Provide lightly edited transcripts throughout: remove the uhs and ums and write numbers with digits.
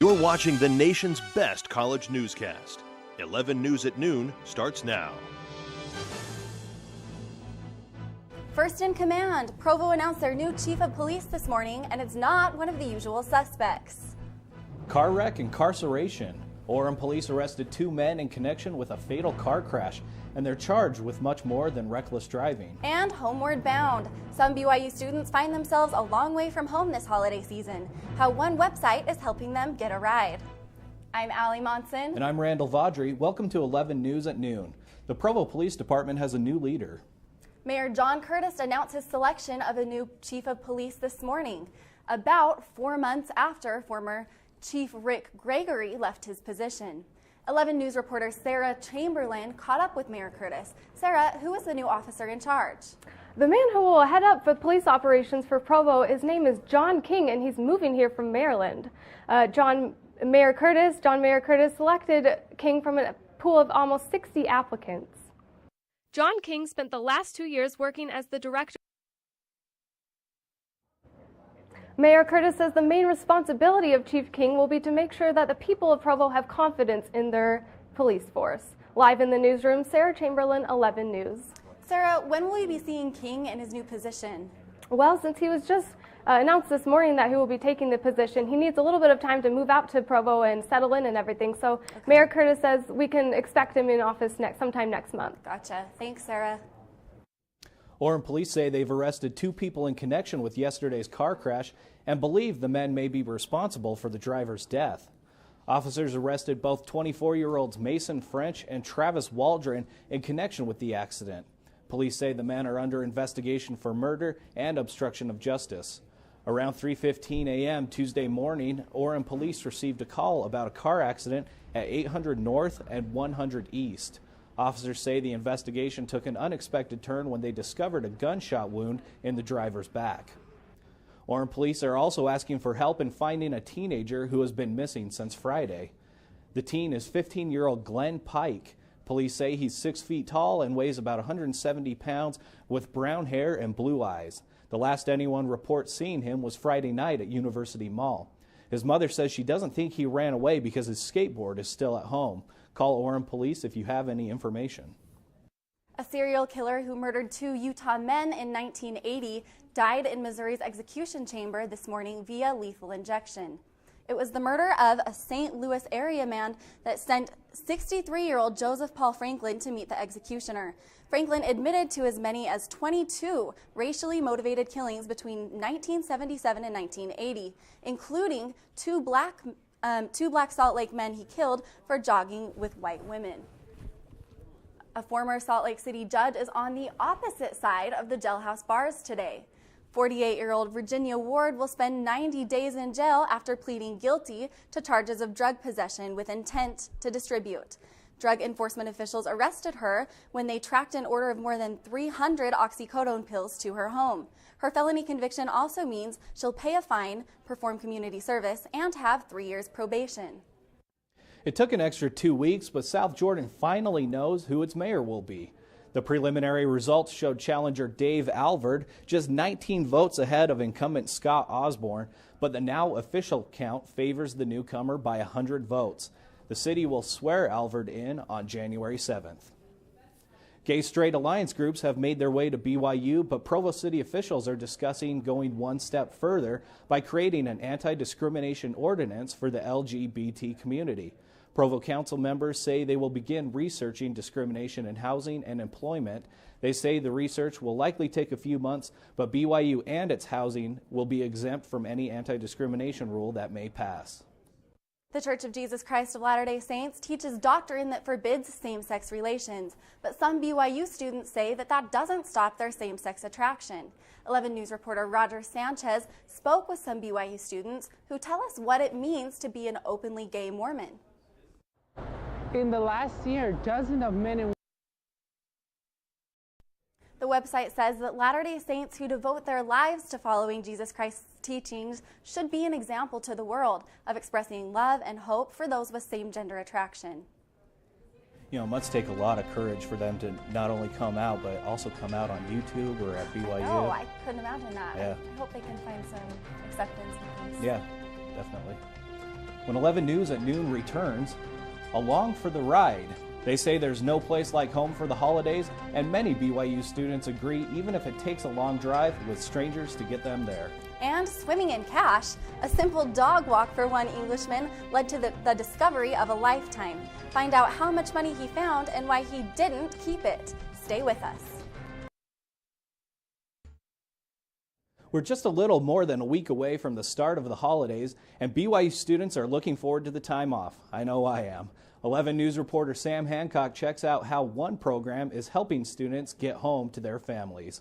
You're watching the nation's best college newscast. 11 News at Noon starts now. First in command, Provo announced their new chief of police this morning, and it's not one of the usual suspects. Car wreck, incarceration. Orem police arrested 2 men in connection with a fatal car crash, and they're charged with much more than reckless driving. And homeward bound. Some BYU students find themselves a long way from home this holiday season. How one website is helping them get a ride. I'm Allie Monson. And I'm Randall Vaudry. Welcome to 11 News at Noon. The Provo Police Department has a new leader. Mayor John Curtis announced his selection of a new chief of police this morning, about 4 months after former Chief Rick Gregory left his position. 11 News reporter Sarah Chamberlain caught up with Mayor Curtis. Sarah, who is the new officer in charge? The man who will head up the police operations for Provo, his name is John King, and he's moving here from Maryland. John Mayor Curtis selected King from a pool of almost 60 applicants. John King spent the last 2 years working as the director. Mayor Curtis says the main responsibility of Chief King will be to make sure that the people of Provo have confidence in their police force. Live in the newsroom, Sarah Chamberlain, 11 News. Sarah, when will we be seeing King in his new position? Well, since he was just announced this morning that he will be taking the position, he needs a little bit of time to move out to Provo and settle in and everything. So okay. Mayor Curtis says we can expect him in office sometime next month. Gotcha. Thanks, Sarah. Orem police say they've arrested 2 people in connection with yesterday's car crash and believe the men may be responsible for the driver's death. Officers arrested both 24-year-olds Mason French and Travis Waldron in connection with the accident. Police say the men are under investigation for murder and obstruction of justice. Around 3:15 a.m. Tuesday morning, Orem police received a call about a car accident at 800 North and 100 East. Officers say the investigation took an unexpected turn when they discovered a gunshot wound in the driver's back. Orem police are also asking for help in finding a teenager who has been missing since Friday. The teen is 15-year-old Glenn Pike. Police say he's 6 feet tall and weighs about 170 pounds with brown hair and blue eyes. The last anyone reports seeing him was Friday night at University Mall. His mother says she doesn't think he ran away because his skateboard is still at home. Call Orem police if you have any information. A serial killer who murdered 2 Utah men in 1980 died in Missouri's execution chamber this morning via lethal injection. It was the murder of a St. Louis area man that sent 63-year-old Joseph Paul Franklin to meet the executioner. Franklin admitted to as many as 22 racially motivated killings between 1977 and 1980, including two black Salt Lake men he killed for jogging with white women. A former Salt Lake City judge is on the opposite side of the jailhouse bars today. 48-year-old Virginia Ward will spend 90 days in jail after pleading guilty to charges of drug possession with intent to distribute. Drug enforcement officials arrested her when they tracked an order of more than 300 oxycodone pills to her home. Her felony conviction also means she'll pay a fine, perform community service, and have 3 years probation. It took an extra 2 weeks, but South Jordan finally knows who its mayor will be. The preliminary results showed challenger Dave Alvord just 19 votes ahead of incumbent Scott Osborne, but the now official count favors the newcomer by 100 votes. The city will swear Alvord in on January 7th. Gay-straight alliance groups have made their way to BYU, but Provo City officials are discussing going one step further by creating an anti-discrimination ordinance for the LGBT community. Provo Council members say they will begin researching discrimination in housing and employment. They say the research will likely take a few months, but BYU and its housing will be exempt from any anti-discrimination rule that may pass. The Church of Jesus Christ of Latter-day Saints teaches doctrine that forbids same-sex relations, but some BYU students say that doesn't stop their same-sex attraction. 11 News reporter Roger Sanchez spoke with some BYU students who tell us what it means to be an openly gay Mormon. In the last year, dozens of men and The website says that Latter-day Saints who devote their lives to following Jesus Christ's teachings should be an example to the world of expressing love and hope for those with same-gender attraction. You know, it must take a lot of courage for them to not only come out, but also come out on YouTube or at BYU. Oh, I couldn't imagine that. Yeah. I hope they can find some acceptance and peace. Yeah, definitely. When 11 News at Noon returns, along for the ride. They say there's no place like home for the holidays, and many BYU students agree, even if it takes a long drive with strangers to get them there. And swimming in cash, a simple dog walk for one Englishman led to the discovery of a lifetime. Find out how much money he found and why he didn't keep it. Stay with us. We're just a little more than a week away from the start of the holidays, and BYU students are looking forward to the time off. I know I am. 11 News reporter Sam Hancock checks out how one program is helping students get home to their families.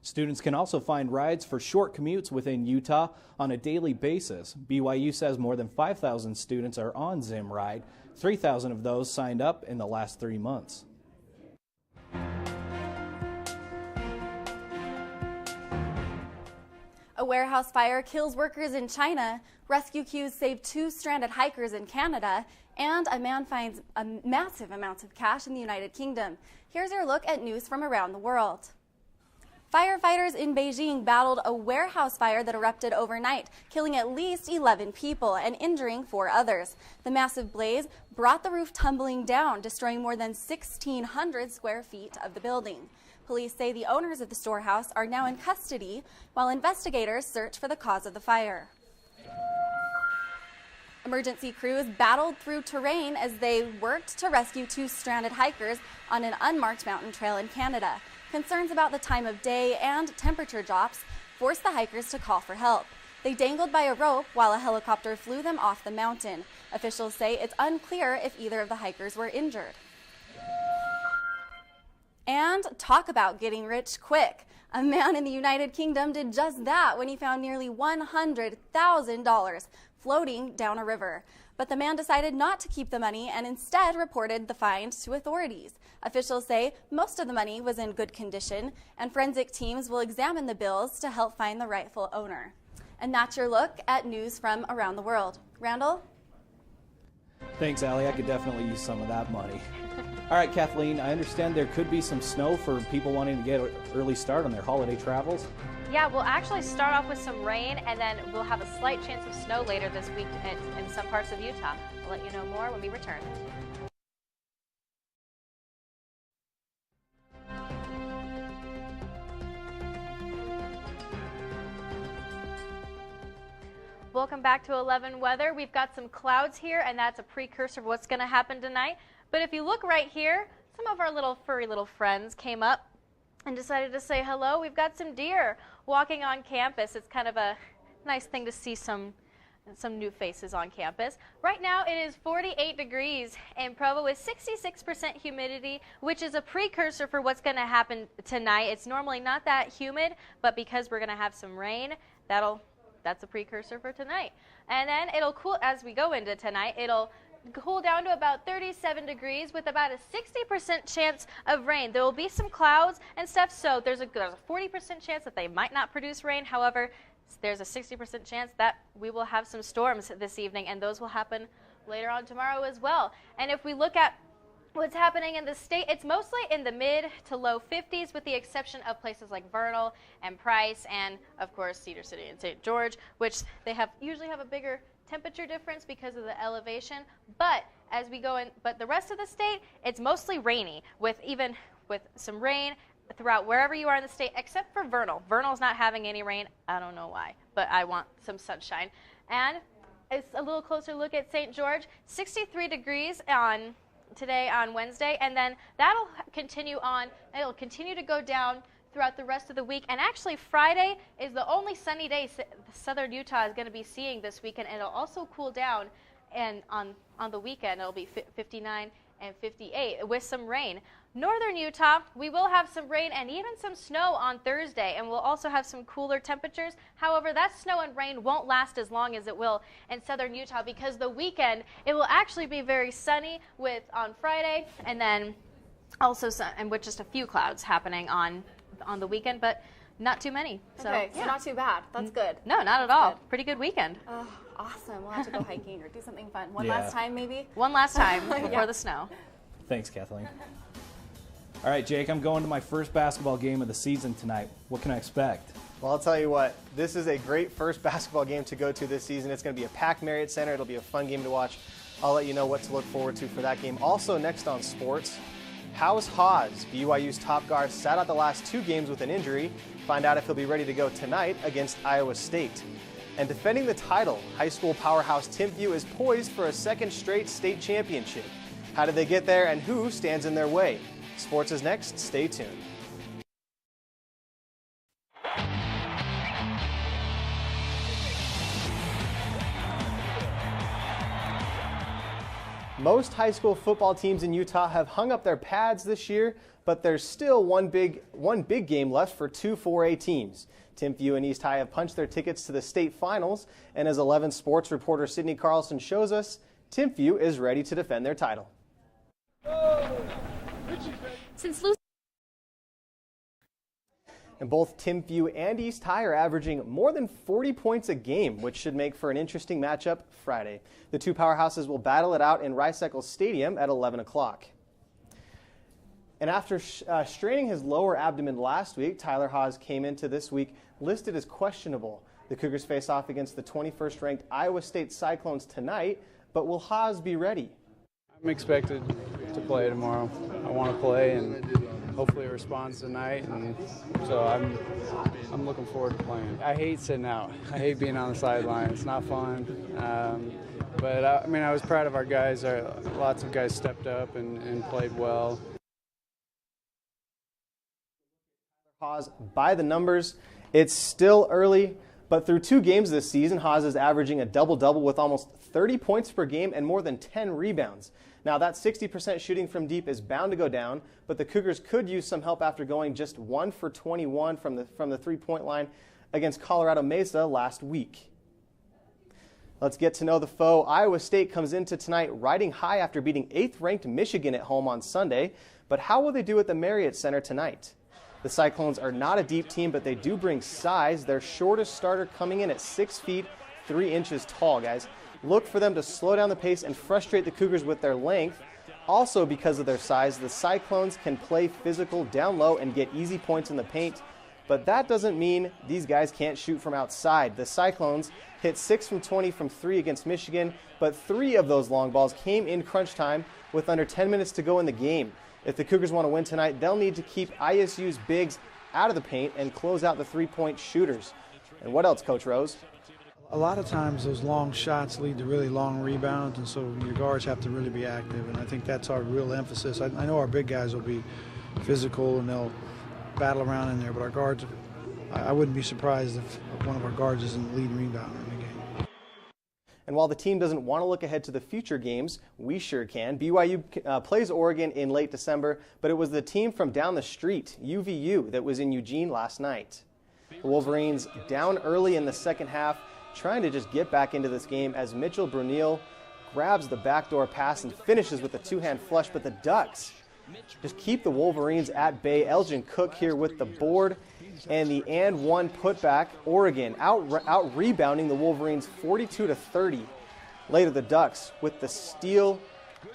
Students can also find rides for short commutes within Utah on a daily basis. BYU says more than 5,000 students are on Zim Ride. 3,000 of those signed up in the last 3 months. A warehouse fire kills workers in China, rescue crews save 2 stranded hikers in Canada, and a man finds massive amounts of cash in the United Kingdom. Here's your look at news from around the world. Firefighters in Beijing battled a warehouse fire that erupted overnight, killing at least 11 people and injuring 4 others. The massive blaze brought the roof tumbling down, destroying more than 1,600 square feet of the building. Police say the owners of the storehouse are now in custody while investigators search for the cause of the fire. Emergency crews battled through terrain as they worked to rescue 2 stranded hikers on an unmarked mountain trail in Canada. Concerns about the time of day and temperature drops forced the hikers to call for help. They dangled by a rope while a helicopter flew them off the mountain. Officials say it's unclear if either of the hikers were injured. And talk about getting rich quick. A man in the United Kingdom did just that when he found nearly $100,000 floating down a river. But the man decided not to keep the money and instead reported the find to authorities. Officials say most of the money was in good condition, and forensic teams will examine the bills to help find the rightful owner. And that's your look at news from around the world. Randall? Thanks, Allie. I could definitely use some of that money. All right, Kathleen, I understand there could be some snow for people wanting to get an early start on their holiday travels. Yeah, we'll actually start off with some rain, and then we'll have a slight chance of snow later this week in some parts of Utah. We'll let you know more when we return. Welcome back to 11 Weather. We've got some clouds here, and that's a precursor of what's going to happen tonight. But if you look right here, some of our little furry little friends came up and decided to say hello. We've got some deer walking on campus. It's kind of a nice thing to see some new faces on campus. Right now it is 48 degrees in Provo with 66% humidity, which is a precursor for what's going to happen tonight. It's normally not that humid, but because we're going to have some rain, that's a precursor for tonight. And then it'll cool as we go into tonight. It'll cool down to about 37 degrees with about a 60% chance of rain. There will be some clouds and stuff, so there's a 40% chance that they might not produce rain. However, there's a 60% chance that we will have some storms this evening, and those will happen later on tomorrow as well. And if we look at what's happening in the state, it's mostly in the mid to low 50s with the exception of places like Vernal and Price and, of course, Cedar City and St. George, which they usually have a bigger temperature difference because of the elevation. But as we go in, but the rest of the state, it's mostly rainy with some rain throughout wherever you are in the state, except for Vernal. Vernal's not having any rain. I don't know why, but I want some sunshine. And it's a little closer look at St. George, 63 degrees today on Wednesday, and then that'll continue on. It'll continue to go down throughout the rest of the week. And actually Friday is the only sunny day southern Utah is going to be seeing this weekend, and it'll also cool down, and on the weekend it'll be 59 and 58 with some rain. Northern Utah, we will have some rain and even some snow on Thursday, and we'll also have some cooler temperatures. However, that snow and rain won't last as long as it will in southern Utah because the weekend it will actually be very sunny on Friday, and then also and with just a few clouds happening on the weekend, but not too many. So, okay, so not too bad. That's good. No, not at all. Good. Pretty good weekend. Oh, awesome. We'll have to go hiking or do something fun. One last time, maybe? One last time before the snow. Thanks, Kathleen. All right, Jake, I'm going to my first basketball game of the season tonight. What can I expect? Well, I'll tell you what, this is a great first basketball game to go to this season. It's going to be a packed Marriott Center. It'll be a fun game to watch. I'll let you know what to look forward to for that game. Also, next on sports, how's Haas? BYU's top guard sat out the last 2 games with an injury. Find out if he'll be ready to go tonight against Iowa State. And defending the title, high school powerhouse Timpview is poised for a 2nd straight state championship. How did they get there and who stands in their way? Sports is next. Stay tuned. Most high school football teams in Utah have hung up their pads this year, but there's still one big game left for 2 4A teams. Timpview and East High have punched their tickets to the state finals, and as 11 sports reporter Sydney Carlson shows us, Timpview is ready to defend their title. And both Timpview and East High are averaging more than 40 points a game, which should make for an interesting matchup Friday. The 2 powerhouses will battle it out in Rice-Eccles Stadium at 11 o'clock. And after straining his lower abdomen last week, Tyler Haas came into this week listed as questionable. The Cougars face off against the 21st ranked Iowa State Cyclones tonight, but will Haas be ready? I'm expected to play tomorrow. I want to play and hopefully it responds tonight, and so I'm looking forward to playing. I hate sitting out. I hate being on the sideline. It's not fun. But I was proud of our guys. Lots of guys stepped up and played well. Haas by the numbers. It's still early, but through 2 games this season, Haas is averaging a double-double with almost 30 points per game and more than 10 rebounds. Now, that 60% shooting from deep is bound to go down, but the Cougars could use some help after going just 1 for 21 from the three-point line against Colorado Mesa last week. Let's get to know the foe. Iowa State comes into tonight riding high after beating 8th-ranked Michigan at home on Sunday, but how will they do at the Marriott Center tonight? The Cyclones are not a deep team, but they do bring size. Their shortest starter coming in at 6 feet, 3 inches tall, guys. Look for them to slow down the pace and frustrate the Cougars with their length. Also, because of their size, the Cyclones can play physical down low and get easy points in the paint. But that doesn't mean these guys can't shoot from outside. The Cyclones hit 6 from 20 from 3 against Michigan, but 3 of those long balls came in crunch time with under 10 minutes to go in the game. If the Cougars want to win tonight, they'll need to keep ISU's bigs out of the paint and close out the 3-point shooters. And what else, Coach Rose? A lot of times those long shots lead to really long rebounds, and so your guards have to really be active, and I think that's our real emphasis. I know our big guys will be physical and they'll battle around in there, but our guards, I wouldn't be surprised if one of our guards isn't the lead rebounder in the game. And while the team doesn't want to look ahead to the future games, we sure can. BYU plays Oregon in late December, but it was the team from down the street, UVU, that was in Eugene last night. The Wolverines down early in the second half, trying to just get back into this game as Mitchell Brunel grabs the backdoor pass and finishes with a 2-hand flush, but the Ducks just keep the Wolverines at bay. Elgin Cook here with the board and the and one putback. Oregon out rebounding the Wolverines 42-30. Later the Ducks with the steal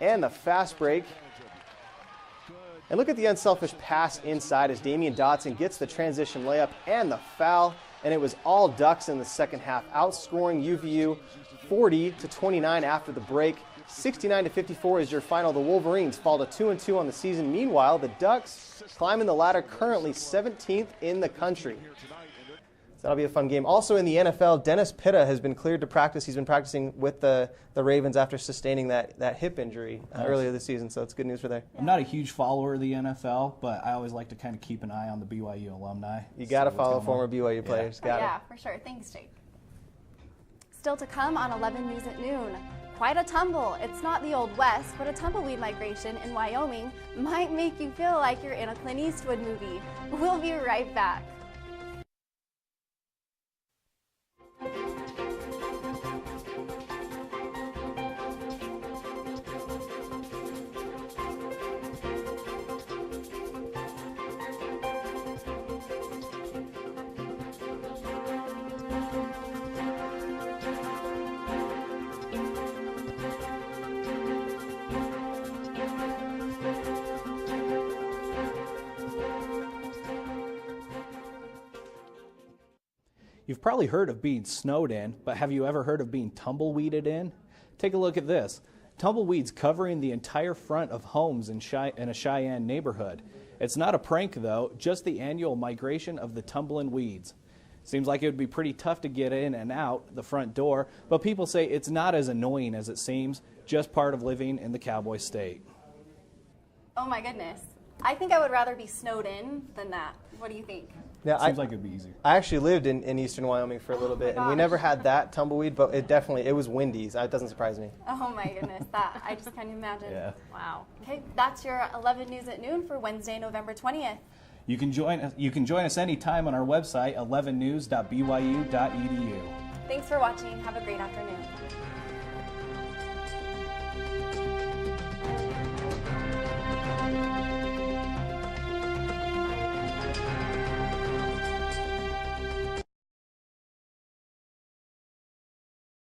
and the fast break. And look at the unselfish pass inside as Damian Dotson gets the transition layup and the foul. And it was all Ducks in the second half, outscoring UVU 40-29 after the break. 69-54 is your final. The Wolverines fall to 2-2 on the season. Meanwhile, the Ducks climbing the ladder, currently 17th in the country. So that'll be a fun game. Also in the NFL, Dennis Pitta has been cleared to practice. He's been practicing with the Ravens after sustaining that hip injury earlier this season, so it's good news for there. I'm not a huge follower of the NFL, but I always like to kind of keep an eye on the BYU alumni. You got to follow former BYU players. Yeah, for sure. Thanks, Jake. Still to come on 11 News at noon. Quite a tumble. It's not the Old West, but a tumbleweed migration in Wyoming might make you feel like you're in a Clint Eastwood movie. We'll be right back. You've probably heard of being snowed in, but have you ever heard of being tumbleweeded in? Take a look at this. Tumbleweeds covering the entire front of homes in a Cheyenne neighborhood. It's not a prank, though, just the annual migration of the tumbling weeds. Seems like it would be pretty tough to get in and out the front door, but people say it's not as annoying as it seems, just part of living in the Cowboy State. Oh my goodness. I think I would rather be snowed in than that. What do you think? Yeah, Seems like it'd be easy. I actually lived in eastern Wyoming for a little bit, and we never had that tumbleweed, but it was windy. So it doesn't surprise me. Oh my goodness, that I just can't imagine. Yeah. Wow. Okay, that's your 11 News at Noon for Wednesday, November 20th. You can join us anytime on our website, 11news.byu.edu. Thanks for watching. Have a great afternoon.